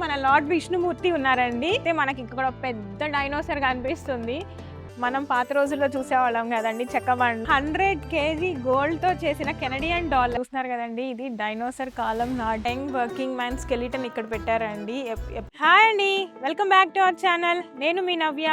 మన లార్డ్ విష్ణుమూర్తి ఉన్నారండి. మనకి ఇక్కడ పెద్ద డైనోసార్ కనిపిస్తుంది. మనం పాత రోజుల్లో చూసేవాళ్ళం కదండి చెక్కబండి. 100 kg గోల్డ్ తో చేసిన కెనడియన్ డాలర్ చూస్తున్నారు కదండి. ఇది డైనోసార్ కాలం నాటింగ్ వర్కింగ్ మ్యాన్ స్కెలిటన్ ఇక్కడ పెట్టారండి. హాయ్ అండి, welcome back to our channel. నేను మీ నవ్య.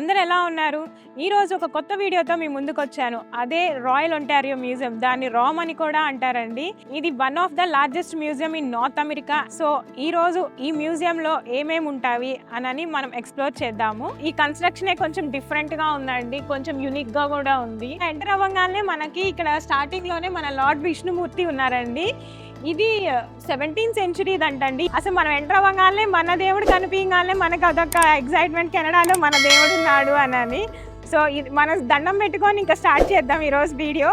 అందరు ఎలా ఉన్నారు? ఈ రోజు ఒక కొత్త వీడియోతో మీ ముందుకు వచ్చాను. అదే రాయల్ ఒంటారియో మ్యూజియం, దాన్ని రామ్ అని కూడా అంటారండి. ఇది one of the largest museum in north America. So ఈ రోజు ఈ మ్యూజియం లో ఏమేమి ఉంటాయి అని మనం ఎక్స్ప్లోర్ చేద్దాము. ఈ కన్స్ట్రక్షన్ కొంచెం డిఫరెంట్ గా ఉందండి, కొంచెం యూనిక్ గా కూడా ఉంది. ఎంటర్ అవ్వగానే మనకి ఇక్కడ స్టార్టింగ్ లోనే మన లార్డ్ విష్ణుమూర్తి ఉన్నారండి. ఇది 17th century దంటండి. అసలు మనం ఎంటర్ అవ్వగానే మన దేవుడు కనిపించగానే మనకు అదొక ఎక్సైట్మెంట్, కెనడాలో మన దేవుడు ఉన్నాడు అని. సో ఇది మన దండం పెట్టుకొని ఇంకా స్టార్ట్ చేద్దాం ఈరోజు వీడియో.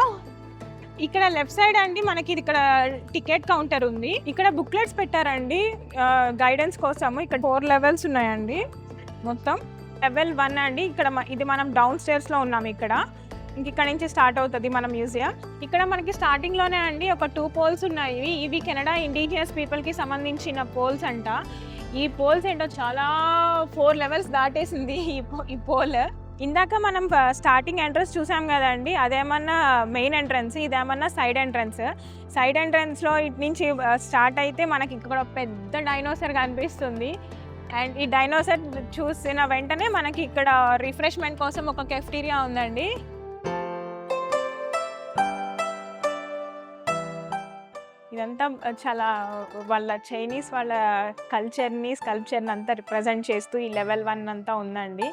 ఇక్కడ లెఫ్ట్ సైడ్ అండి మనకి ఇక్కడ టికెట్ కౌంటర్ ఉంది. ఇక్కడ బుక్లెట్స్ పెట్టారండి గైడెన్స్ కోసము. ఇక్కడ 4 levels ఉన్నాయండి. మొత్తం level 1 అండి. ఇక్కడ ఇది మనం డౌన్ స్టేర్స్ లో ఉన్నాం. ఇక్కడ నుంచి స్టార్ట్ అవుతుంది మన మ్యూజియం. ఇక్కడ మనకి స్టార్టింగ్ లోనే అండి ఒక 2 poles ఉన్నాయి. ఇవి కెనడా ఇండిజినస్ పీపుల్ కి సంబంధించిన పోల్స్ అంట. ఈ పోల్స్ ఏంటో చాలా 4 levels దాటేసింది ఈ పోల్. ఇందాక మనం స్టార్టింగ్ ఎంట్రన్స్ చూసాం కదండి, అదేమన్నా మెయిన్ ఎంట్రన్స్, ఇదేమన్నా సైడ్ ఎంట్రన్స్. సైడ్ ఎంట్రన్స్ లో ఇటు నుంచి స్టార్ట్ అయితే మనకి ఇక్కడ పెద్ద డైనోసార్ కనిపిస్తుంది. అండ్ ఈ డైనోసార్ చూసిన వెంటనే మనకి ఇక్కడ రిఫ్రెష్మెంట్ కోసం ఒక కెఫ్టీరియా ఉందండి. ఇదంతా చాలా వాళ్ళ చైనీస్ వాళ్ళ కల్చర్ని స్కల్ప్చర్ని అంతా రిప్రజెంట్ చేస్తూ ఈ level 1 అంతా ఉందండి.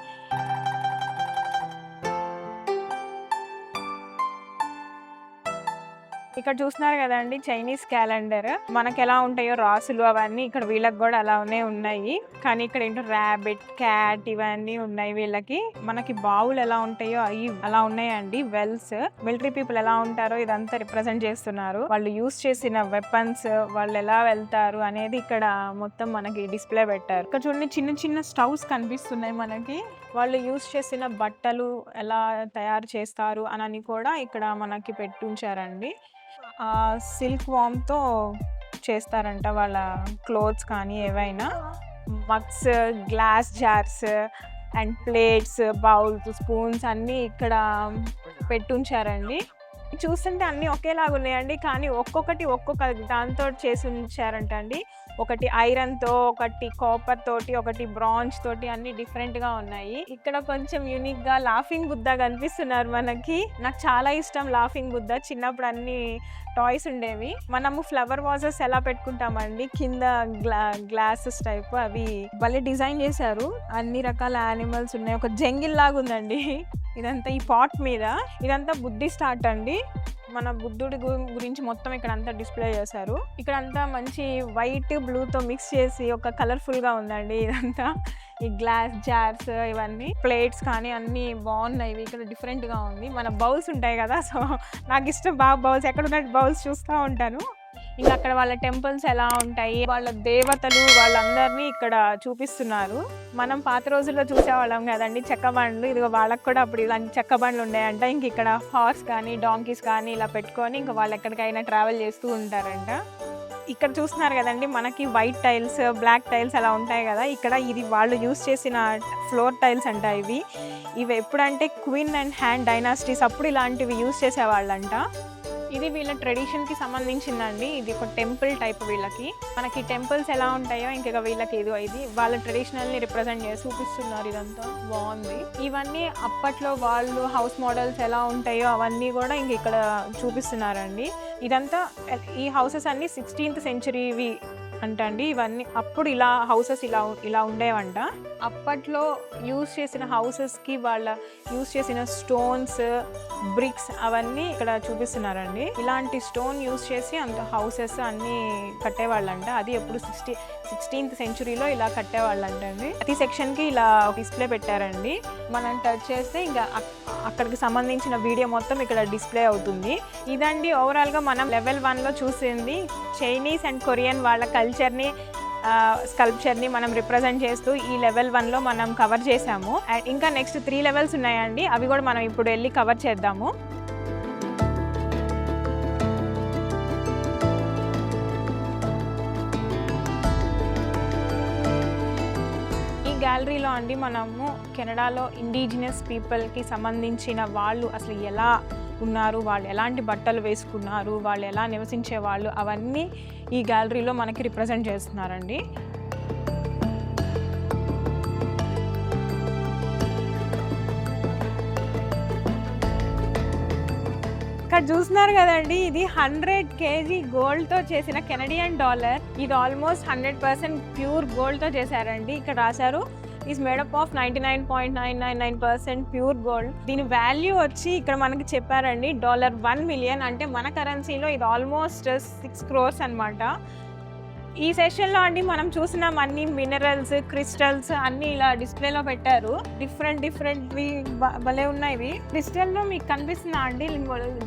ఇక్కడ చూస్తున్నారు కదండి చైనీస్ క్యాలెండర్. మనకి ఎలా ఉంటాయో రాసులు అవన్నీ ఇక్కడ వీళ్ళకి కూడా అలానే ఉన్నాయి. కానీ ఇక్కడ ఏంటో ర్యాబిట్, క్యాట్ ఇవన్నీ ఉన్నాయి వీళ్ళకి. మనకి బావులు ఎలా ఉంటాయో అవి అలా ఉన్నాయండి. వెల్స్, మిలిటరీ పీపుల్ ఎలా ఉంటారో ఇదంతా రిప్రజెంట్ చేస్తున్నారు. వాళ్ళు యూస్ చేసిన వెపన్స్, వాళ్ళు ఎలా వెళ్తారు అనేది ఇక్కడ మొత్తం మనకి డిస్ప్లే పెట్టారు. ఇక్కడ చూడండి చిన్న చిన్న స్టవ్స్ కనిపిస్తున్నాయి మనకి. వాళ్ళు యూస్ చేసిన బట్టలు ఎలా తయారు చేస్తారు అని కూడా ఇక్కడ మనకి పెట్టుంచారండి. సిల్క్ వామ్తో చేస్తారంట వాళ్ళ క్లోత్స్ కానీ ఏవైనా. Mugs, glass jars and plates, bowls, spoons అన్నీ ఇక్కడ పెట్టుంచారండి. చూస్తుంటే అన్నీ ఒకేలాగా ఉన్నాయండి, కానీ ఒక్కొక్కటి ఒక్కొక్క దాంతో చేసి ఉంచారంట అండి. ఒకటి ఐరన్తో, ఒకటి కాపర్ తోటి, ఒకటి బ్రాంజ్ తోటి, అన్ని డిఫరెంట్గా ఉన్నాయి. ఇక్కడ కొంచెం యూనిక్గా లాఫింగ్ బుద్ధ కనిపిస్తున్నారు మనకి. నాకు చాలా ఇష్టం లాఫింగ్ బుద్ధ. చిన్నప్పుడు అన్ని టాయ్స్ ఉండేవి. మనము ఫ్లవర్ వాజెస్ ఎలా పెట్టుకుంటామండి కింద గ్లాసెస్ టైప్, అవి భలే డిజైన్ చేశారు. అన్ని రకాల యానిమల్స్ ఉన్నాయి. ఒక జంగిల్ లాగా ఉందండి ఇదంతా. ఈ పాట్ మీద ఇదంతా బుద్ధిస్ట్ ఆర్ట్ అండి. మన బుద్ధుడి గురించి మొత్తం ఇక్కడ అంతా డిస్ప్లే చేశారు. ఇక్కడ అంతా మంచి వైట్ బ్లూతో మిక్స్ చేసి ఒక కలర్ఫుల్ గా ఉందండి ఇదంతా. ఈ గ్లాస్ జార్స్ ఇవన్నీ ప్లేట్స్ కానీ అన్నీ బాగున్నాయి. ఇక్కడ డిఫరెంట్ గా ఉంది. మన బౌల్స్ ఉంటాయి కదా, సో నాకు ఇష్టం బాగా బౌల్స్. ఎక్కడ ఉన్న బౌల్స్ చూస్తూ ఉంటాను. ఇంకా అక్కడ వాళ్ళ టెంపుల్స్ ఎలా ఉంటాయి, వాళ్ళ దేవతలు, వాళ్ళందరినీ ఇక్కడ చూపిస్తున్నారు. మనం పాత రోజుల్లో చూసేవాళ్ళం కదండి చెక్కబండ్లు. ఇదిగో వాళ్ళకి కూడా అప్పుడు ఇలాంటి చెక్కబండ్లు ఉన్నాయంట. ఇంక ఇక్కడ హార్స్ కానీ డాంకీస్ కానీ ఇలా పెట్టుకొని ఇంకా వాళ్ళు ఎక్కడికైనా ట్రావెల్ చేస్తూ ఉంటారంట. ఇక్కడ చూస్తున్నారు కదండి మనకి వైట్ టైల్స్, బ్లాక్ టైల్స్ అలా ఉంటాయి కదా. ఇక్కడ ఇది వాళ్ళు యూస్ చేసిన ఫ్లోర్ టైల్స్ అంట ఇవి. ఇవి ఎప్పుడంటే క్వీన్ అండ్ హ్యాన్ డైనాసిటీస్ అప్పుడు ఇలాంటివి యూస్ చేసేవాళ్ళంట. ఇది వీళ్ళ ట్రెడిషన్కి సంబంధించిందండి. ఇది ఒక టెంపుల్ టైప్ వీళ్ళకి. మనకి టెంపుల్స్ ఎలా ఉంటాయో ఇంకా వీళ్ళకి ఇది వాళ్ళ ట్రెడిషనల్ని రిప్రజెంట్ చేసి చూపిస్తున్నారు. ఇదంతా బాగుంది. ఇవన్నీ అప్పట్లో వాళ్ళు హౌస్ మోడల్స్ ఎలా ఉంటాయో అవన్నీ కూడా ఇంక ఇక్కడ చూపిస్తున్నారండి. ఇదంతా ఈ హౌసెస్ అన్ని 16th century అంటండి. ఇవన్నీ అప్పుడు ఇలా హౌసెస్ ఇలా ఉండేవంట. అప్పట్లో యూస్ చేసిన హౌసెస్కి వాళ్ళ యూస్ చేసిన స్టోన్స్, బ్రిక్స్ అవన్నీ ఇక్కడ చూపిస్తున్నారండి. ఇలాంటి స్టోన్ యూస్ చేసి అంత హౌసెస్ అన్నీ కట్టేవాళ్ళంట. అది ఎప్పుడు 16th centuryలో ఇలా కట్టేవాళ్ళంట అండి. ప్రతి సెక్షన్కి ఇలా డిస్ప్లే పెట్టారండి. మనం టచ్ చేస్తే ఇంకా అక్కడికి సంబంధించిన వీడియో మొత్తం ఇక్కడ డిస్ప్లే అవుతుంది. ఇదండి ఓవరాల్గా మనం level 1లో చూసింది. చైనీస్ అండ్ కొరియన్ వాళ్ళ కల్చర్ని, స్కల్ప్చర్ని మనం రిప్రజెంట్ చేస్తూ ఈ level 1లో మనం కవర్ చేసాము. అండ్ ఇంకా నెక్స్ట్ 3 levels ఉన్నాయండి, అవి కూడా మనం ఇప్పుడు వెళ్ళి కవర్ చేద్దాము. గ్యాలరీలో అండి మనము కెనడాలో ఇండిజినస్ పీపుల్కి సంబంధించిన వాళ్ళు అసలు ఎలా ఉన్నారు, వాళ్ళు ఎలాంటి బట్టలు వేసుకున్నారు, వాళ్ళు ఎలా నివసించే వాళ్ళు, అవన్నీ ఈ గ్యాలరీలో మనకి రిప్రజెంట్ చేస్తున్నారండి. ఇక్కడ చూస్తున్నారు కదండి, ఇది 100 kg గోల్డ్తో చేసిన కెనడియన్ డాలర్. ఇది ఆల్మోస్ట్ 100% ప్యూర్ గోల్డ్తో చేశారండి. ఇక్కడ రాశారు is made up of 99.999% pure gold. దీని వాల్యూ వచ్చి ఇక్కడ మనకి చెప్పారండి $1 మిలియన్, అంటే మన కరెన్సీలో ఇది ఆల్మోస్ట్ 6 crores అనమాట. ఈ సెషన్లో అండి మనం చూసినాం అన్ని మినరల్స్, క్రిస్టల్స్ అన్ని ఇలా డిస్ప్లేలో పెట్టారు. డిఫరెంట్వి భలే ఉన్నాయి. ఇవి క్రిస్టల్లో మీకు కనిపిస్తుందా అండి?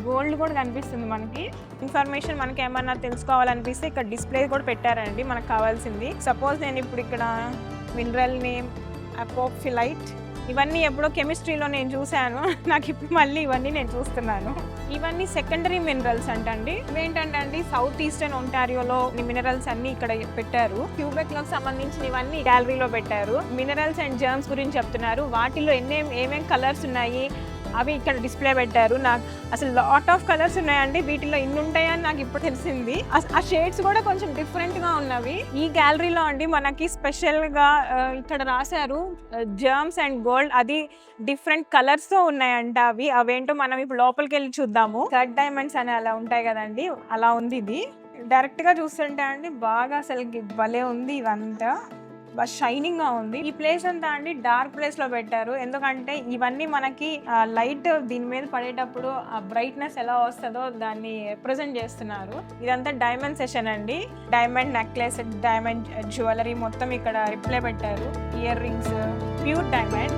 గోల్డ్ కూడా కనిపిస్తుంది. మనకి ఇన్ఫర్మేషన్ మనకి ఏమన్నా తెలుసుకోవాలనిపిస్తే ఇక్కడ డిస్ప్లే కూడా పెట్టారండి మనకు కావాల్సింది. సపోజ్ నేను ఇప్పుడు ఇక్కడ మినరల్ నేమ్ అపోఫిలైట్, ఇవన్నీ ఎప్పుడో కెమిస్ట్రీలో నేను చూశాను. నాకు ఇప్పుడు మళ్ళీ ఇవన్నీ నేను చూస్తున్నాను. ఇవన్నీ సెకండరీ మినరల్స్ అంటండి. ఇవేంటంటే అండి సౌత్ ఈస్టర్న్ ఒంటారియోలో మినరల్స్ అన్ని ఇక్కడ పెట్టారు. క్యూబెక్లకు సంబంధించిన ఇవన్నీ గ్యాలరీలో పెట్టారు. మినరల్స్ అండ్ జర్మ్స్ గురించి చెప్తున్నారు. వాటిలో ఏమేం కలర్స్ ఉన్నాయి అవి ఇక్కడ డిస్ప్లే పెట్టారు. నాకు అసలు లాట్ ఆఫ్ కలర్స్ ఉన్నాయండి. వీటిలో ఇన్ని ఉంటాయని నాకు ఇప్పుడు తెలిసింది. ఆ షేడ్స్ కూడా కొంచెం డిఫరెంట్గా ఉన్నవి. ఈ గ్యాలరీలో అండి మనకి స్పెషల్గా ఇక్కడ రాశారు జర్మ్స్ అండ్ గోల్డ్, అది డిఫరెంట్ కలర్స్తో ఉన్నాయంట. అవేంటో మనం ఇప్పుడు లోపలికి వెళ్ళి చూద్దాము. కట్ డైమండ్స్ అని అలా ఉంటాయి కదండి, అలా ఉంది. ఇది డైరెక్ట్గా చూస్తుంటే అండి బాగా అసలు భలే ఉంది. ఇవంతా బాగా షైనింగ్గా ఉంది. ఈ ప్లేస్ అంతా అండి డార్క్ ప్లేస్లో పెట్టారు. ఎందుకంటే ఇవన్నీ మనకి లైట్ దీని మీద పడేటప్పుడు ఆ బ్రైట్నెస్ ఎలా వస్తుందో దాన్ని రిప్రజెంట్ చేస్తున్నారు. ఇదంతా డైమండ్ సెషన్ అండి. డైమండ్ నెక్లెస్, డైమండ్ జ్యువెలరీ మొత్తం ఇక్కడ రిప్లే పెట్టారు. Ear rings pure diamond.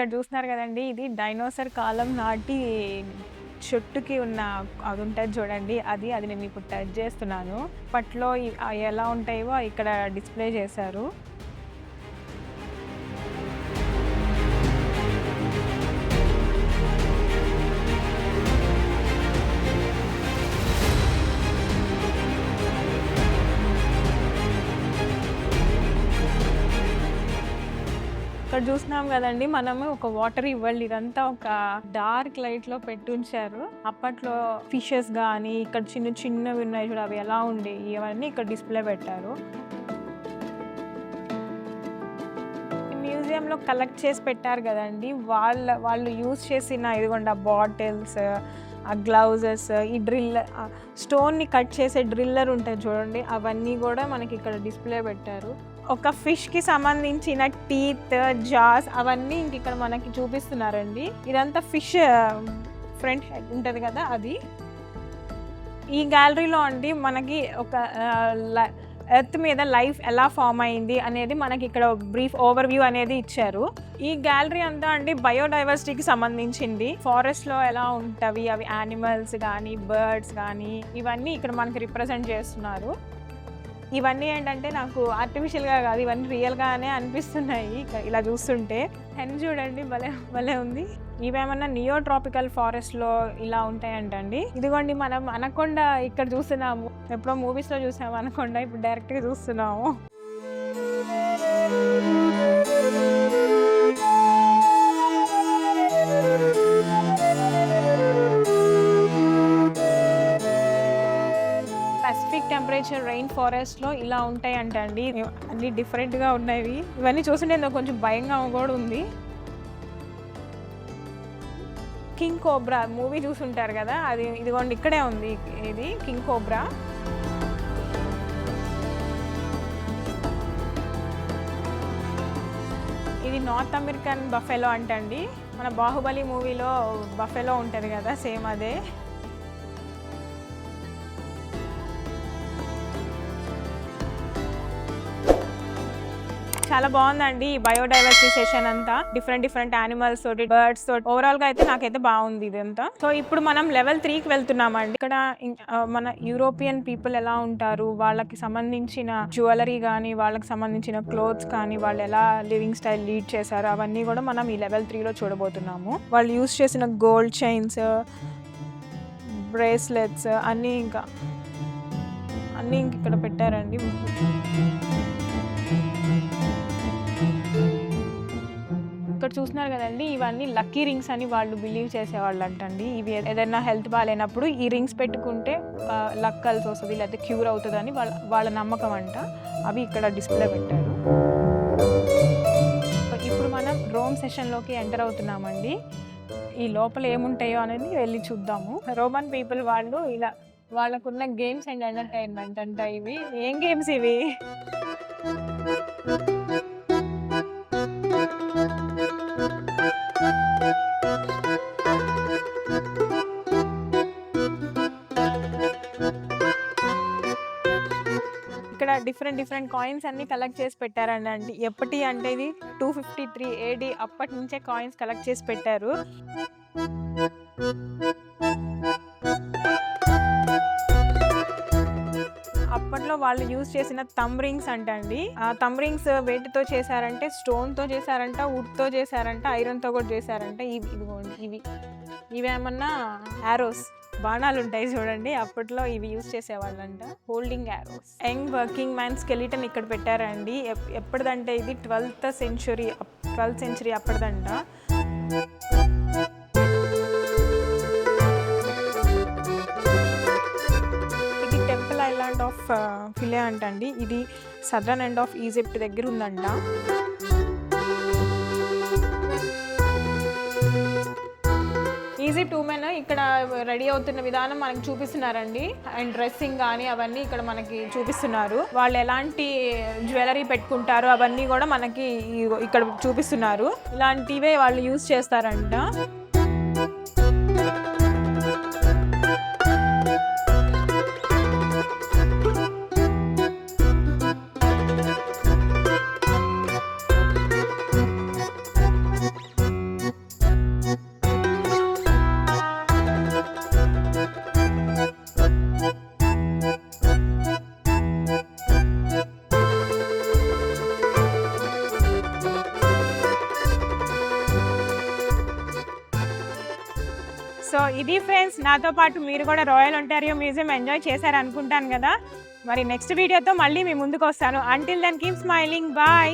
ఇక్కడ చూస్తున్నారు కదండి, ఇది డైనోసార్ కాలం నాటి చెట్టుకి ఉన్న అది ఉంటుంది చూడండి, అది నేను ఇప్పుడు టచ్ చేస్తున్నాను. అప్పట్లో ఎలా ఉంటాయో ఇక్కడ డిస్ప్లే చేశారు. ఇక్కడ చూస్తున్నాం కదండి మనము ఒక వాటర్ వరల్డ్. ఇదంతా ఒక డార్క్ లైట్ లో పెట్టి ఉంచారు. అప్పట్లో ఫిషెస్ కానీ ఇక్కడ చిన్నవి ఉన్నాయి చూడ, అవి ఎలా ఉండేవి ఇవన్నీ ఇక్కడ డిస్ప్లే పెట్టారు. మ్యూజియంలో కలెక్ట్ చేసి పెట్టారు కదండి, వాళ్ళు యూజ్ చేసిన ఇదిగోండి ఆ బాటిల్స్, ఆ గ్లౌజెస్, ఈ స్టోన్ని కట్ చేసే డ్రిల్లర్ ఉంటుంది చూడండి, అవన్నీ కూడా మనకి ఇక్కడ డిస్ప్లే పెట్టారు. ఒక ఫిష్కి సంబంధించిన టీత్, జాస్ అవన్నీ ఇంక ఇక్కడ మనకి చూపిస్తున్నారండి. ఇదంతా ఫిష్ ఫ్రంట్ హెడ్ ఉంటుంది కదా అది. ఈ గ్యాలరీలో అండి మనకి ఒక ఎర్త్ మీద లైఫ్ ఎలా ఫామ్ అయింది అనేది మనకి ఇక్కడ బ్రీఫ్ ఓవర్వ్యూ అనేది ఇచ్చారు. ఈ గ్యాలరీ అంతా అండి బయోడైవర్సిటీకి సంబంధించింది. ఫారెస్ట్లో ఎలా ఉంటవి అవి యానిమల్స్ కానీ బర్డ్స్ కానీ ఇవన్నీ ఇక్కడ మనకి రిప్రజెంట్ చేస్తున్నారు. ఇవన్నీ ఏంటంటే నాకు ఆర్టిఫిషియల్గా కాదు, ఇవన్నీ రియల్గానే అనిపిస్తున్నాయి ఇలా చూస్తుంటే. హెన్ చూడండి భలే ఉంది. ఇవేమన్నా నియోట్రాపికల్ ఫారెస్ట్లో ఇలా ఉంటాయంటండి. ఇదిగోండి మనం అనకొండ ఇక్కడ చూస్తున్నాము, ఎప్పుడో మూవీస్లో చూసాము అనకొండ, ఇప్పుడు డైరెక్ట్గా చూస్తున్నాము. పసిఫిక్ టెంపరేచర్ రెయిన్ ఫారెస్ట్లో ఇలా ఉంటాయి అంటండి. అన్ని డిఫరెంట్గా ఉన్నాయి. ఇవన్నీ చూస్తుంటే కొంచెం భయంగా కూడా ఉంది. కింగ్ కోబ్రా మూవీ చూసుంటారు కదా, అది ఇదిగోండి ఇక్కడే ఉంది. ఇది కింగ్ కోబ్రా. ఇది నార్త్ అమెరికన్ బఫెలో అంటండి. మన బాహుబలి మూవీలో బఫెలో ఉంటుంది కదా, సేమ్ అదే. చాలా బాగుందండి ఈ బయోడైవర్సిటీ సెషన్ అంతా. డిఫరెంట్ యానిమల్స్ తోటి, బర్డ్స్ తోటి, ఓవరాల్ గా అయితే నాకైతే బాగుంది ఇదంతా. సో ఇప్పుడు మనం లెవెల్ 3కి వెళ్తున్నామండి. ఇక్కడ మన యూరోపియన్ పీపుల్ ఎలా ఉంటారు, వాళ్ళకి సంబంధించిన జ్యువెలరీ కానీ, వాళ్ళకి సంబంధించిన క్లోత్స్ కానీ, వాళ్ళు ఎలా లివింగ్ స్టైల్ లీడ్ చేశారు అవన్నీ కూడా మనం ఈ లెవెల్ 3లో చూడబోతున్నాము. వాళ్ళు యూజ్ చేసిన గోల్డ్ చైన్స్, బ్రేస్లెట్స్ అన్నీ ఇక్కడ పెట్టారండి. ఇక్కడ చూస్తున్నారు కదండి, ఇవన్నీ లక్కీ రింగ్స్ అని వాళ్ళు బిలీవ్ చేసేవాళ్ళు అంటండి. ఇవి ఏదైనా హెల్త్ బాగాలేనప్పుడు ఈ రింగ్స్ పెట్టుకుంటే లక్ కలిసి వస్తుంది, లేకపోతే క్యూర్ అవుతుందని వాళ్ళ నమ్మకం అంట. అవి ఇక్కడ డిస్ప్లే పెట్టారు. ఇప్పుడు మనం రోమ్ సెషన్లోకి ఎంటర్ అవుతున్నామండి. ఈ లోపల ఏముంటాయో అనేది వెళ్ళి చూద్దాము. రోమన్ పీపుల్ వాళ్ళు ఇలా వాళ్ళకున్న గేమ్స్ అండ్ ఎంటర్టైన్మెంట్ అంట. ఇవి ఏం గేమ్స్ ఇవి? ఇక్కడ డిఫరెంట్ కాయిన్స్ అన్ని కలెక్ట్ చేసి పెట్టారండి. ఎప్పటి అంటే ఇది 253 AD అప్పటి నుంచే కాయిన్స్ కలెక్ట్ చేసి పెట్టారు. అప్పట్లో వాళ్ళు యూజ్ చేసిన థంబ్ రింగ్స్ అంటండి. ఆ థంబ్ రింగ్స్ వేటితో చేశారంటే స్టోన్ తో చేశారంట, వుడ్ తో చేశారంట, ఐరన్ తో కూడా చేశారంట. ఇవేమన్నా యారోస్, బాణాలు ఉంటాయి చూడండి, అప్పట్లో ఇవి యూజ్ చేసేవాళ్ళంట. Holding arrows. Young working man skeleton ఇక్కడ పెట్టారండి. ఎప్పటిదంటే ఇది 12th century అప్పటిదంట. ఇది టెంపుల్ ఐలాండ్ ఆఫ్ ఫిలే అంటండి. ఇది సదర్న్ ఎండ్ ఆఫ్ ఈజిప్ట్ దగ్గర ఉందంట. ఈజిప్ట్ ఉమెన్ ఇక్కడ రెడీ అవుతున్న విధానం మనకి చూపిస్తున్నారండి. అండ్ డ్రెస్సింగ్ కానీ అవన్నీ ఇక్కడ మనకి చూపిస్తున్నారు. వాళ్ళు ఎలాంటి జ్యువెలరీ పెట్టుకుంటారు అవన్నీ కూడా మనకి ఇక్కడ చూపిస్తున్నారు. ఇలాంటివే వాళ్ళు యూజ్ చేస్తారంట. సో ఇది ఫ్రెండ్స్, నాతో పాటు మీరు కూడా రాయల్ ఒంటారియో మ్యూజియం ఎంజాయ్ చేశారనుకుంటాను కదా. మరి నెక్స్ట్ వీడియోతో మళ్ళీ మీ ముందుకు వస్తాను. Until then keep smiling. Bye.